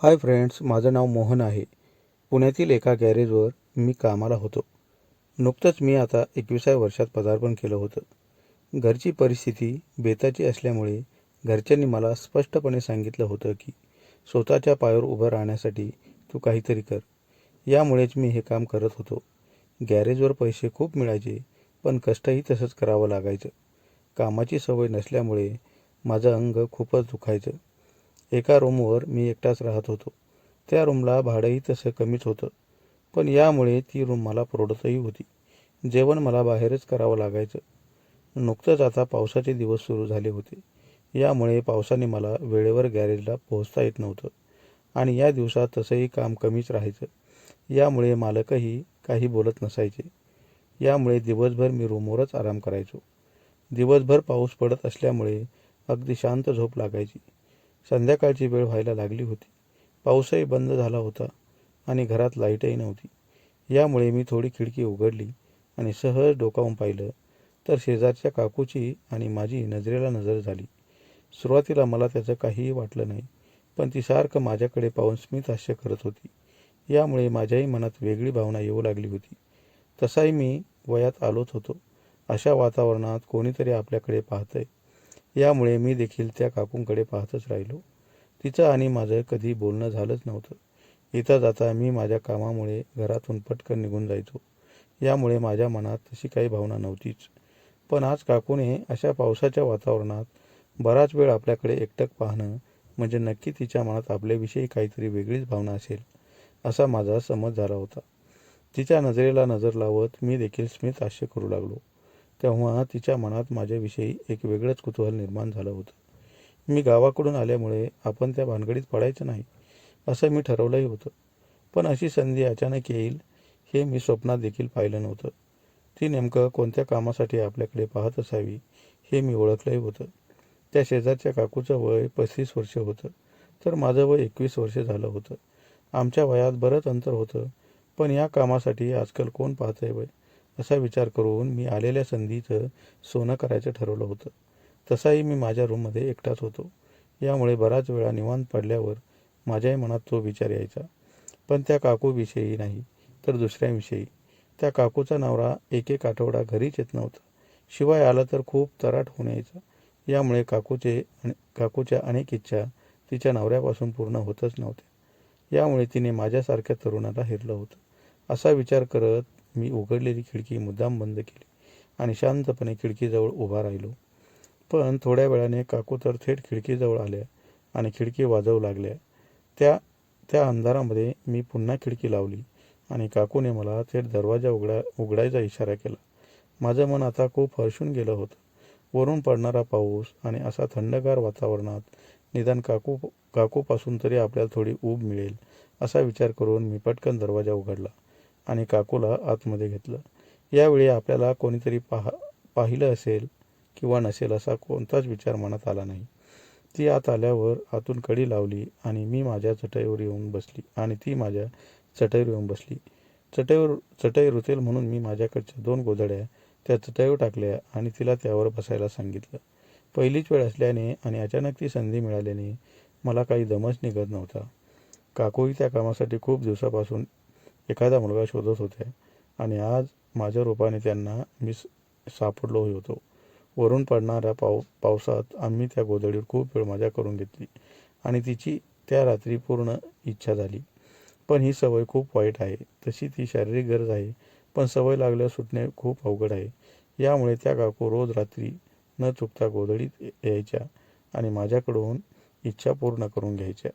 Hi friends, माझं नाव मोहन आहे. पुण्यातील एका गॅरेजवर मी कामाला होतो. नुकतंच मी आता 21व्या वर्षात पदार्पण केलं होतं. घरची परिस्थिती बेताची असल्यामुळे घरच्यांनी मला स्पष्टपणे सांगितलं होतं की स्वतःच्या पायावर उभं राहण्यासाठी तू काहीतरी कर. यामुळेच मी हे काम करत होतो. गॅरेजवर पैसे खूप मिळायचे, पण कष्टही तसंच करावं लागायचं. कामाची सवय नसल्यामुळे माझं अंग खूपच दुखायचं. एका रूमवर मी एकटाच राहत होतो. त्या रूमला भाडंही तसं कमीच होतं, पण यामुळे ती रूम मला परवडतही होती. जेवण मला बाहेरच करावं लागायचं. नुकतंच आता पावसाचे दिवस सुरू झाले होते. यामुळे पावसाने मला वेळेवर गॅरेजला पोहोचता येत नव्हतं आणि या दिवसात तसंही काम कमीच राहायचं. यामुळे मालकही काही बोलत नसायचे. यामुळे दिवसभर मी रूमवरच आराम करायचो. दिवसभर पाऊस पडत असल्यामुळे अगदी शांत झोप लागायची. संध्याकाळची वेळ व्हायला लागली होती. पाऊसही बंद झाला होता आणि घरात लाईटही नव्हती. यामुळे मी थोडी खिडकी उघडली आणि सहज डोकावून पाहिलं तर शेजारच्या काकूची आणि माझी नजरेला नजर झाली. सुरुवातीला मला त्याचं काहीही वाटलं नाही, पण ती सारखं माझ्याकडे पाहून स्मितहास्य करत होती. यामुळे माझ्याही मनात वेगळी भावना येऊ लागली होती. तसाही मी वयात आलोच होतो. अशा वातावरणात कोणीतरी आपल्याकडे पाहतंय, यामुळे मी देखील त्या काकूंकडे पाहतच राहिलो. तिचं आणि माझं कधी बोलणं झालंच नव्हतं. येता जाता मी माझ्या कामामुळे घरातून पटकन निघून जायचो. यामुळे माझ्या मनात तशी काही भावना नव्हतीच. पण आज काकूने अशा पावसाच्या वातावरणात बराच वेळ आपल्याकडे एकटक पाहणं म्हणजे नक्की तिच्या मनात आपल्याविषयी काहीतरी वेगळीच भावना असेल, असा माझा समज झाला होता. तिच्या नजरेला नजर लावत मी देखील स्मितहास्य करू लागलो. तेव्हा तिच्या मनात माझ्याविषयी एक वेगळंच कुतूहल निर्माण झालं होतं. मी गावाकडून आल्यामुळे आपण त्या भानगडीत पडायचं नाही, असं मी ठरवलंही होतं. पण अशी संधी अचानक येईल हे मी स्वप्नात देखील पाहिलं नव्हतं. ती नेमकं कोणत्या कामासाठी आपल्याकडे पाहत असावी हे मी ओळखलंही होतं. त्या शेजारच्या काकूचं वय 35 वर्ष होतं, तर माझं वय 21 वर्ष झालं होतं. आमच्या वयात बरंच अंतर होतं, पण या कामासाठी आजकाल कोण पाहतंय वय, असा विचार करून मी आलेल्या संधीचं सोनं करायचं ठरवलं होतं. तसाही मी माझ्या रूममध्ये एकटाच होतो. यामुळे बराच वेळा निवांत पडल्यावर माझ्याही मनात तो विचार यायचा, पण त्या काकूविषयी नाही, तर दुसऱ्यांविषयी. त्या काकूचा नवरा एक आठवडा घरीच येत नव्हता. शिवाय आला तर खूप तराट होऊन यायचा. यामुळे काकूच्या अनेक इच्छा तिच्या नवऱ्यापासून पूर्ण होतच नव्हत्या. यामुळे तिने माझ्यासारख्या तरुणाला हेरलं होतं. असा विचार करत मी उघडलेली खिडकी मुद्दाम बंद केली आणि शांतपणे खिडकीजवळ उभा राहिलो. पण थोड्या वेळाने काकू तर थेट खिडकीजवळ आल्या आणि खिडकी वाजवू लागल्या. त्या त्या अंधारामध्ये मी पुन्हा खिडकी लावली आणि काकूने मला थेट दरवाजा उघडायचा इशारा केला. माझं मन आता खूप हर्षून गेलं होतं. वरून पडणारा पाऊस आणि असा थंडगार वातावरणात निदान काकूपासून तरी आपल्याला थोडी ऊब मिळेल, असा विचार करून मी पटकन दरवाजा उघडला आणि काकूला आतमध्ये घेतलं. यावेळी आपल्याला कोणीतरी पाहिलं असेल किंवा नसेल असा कोणताच विचार मनात आला नाही. ती आत आल्यावर आतून कडी लावली आणि ती माझ्या चटईवर येऊन बसली. चटई रुतेल म्हणून मी माझ्याकडच्या 2 गोधड्या त्या चटईवर टाकल्या आणि तिला त्यावर बसायला सांगितलं. पहिलीच वेळ असल्याने आणि अचानक ती संधी मिळाल्याने मला काही दमच निघत नव्हता. काकूही त्या कामासाठी खूप दिवसापासून एखादा मुलगा शोधत होत्या आणि आज माझ्या रूपाने त्यांना मी सापडलो होतो. वरून पडणाऱ्या पावसात आम्ही त्या गोधडीवर खूप वेळ मजा करून घेतली आणि तिची त्या रात्री पूर्ण इच्छा झाली. पण ही सवय खूप वाईट आहे. तशी ती शारीरिक गरज आहे, पण सवय लागल्यावर सुटणे खूप अवघड आहे. यामुळे त्या काकू रोज रात्री न चुकता गोधडीत यायच्या आणि माझ्याकडून इच्छा पूर्ण करून घ्यायच्या.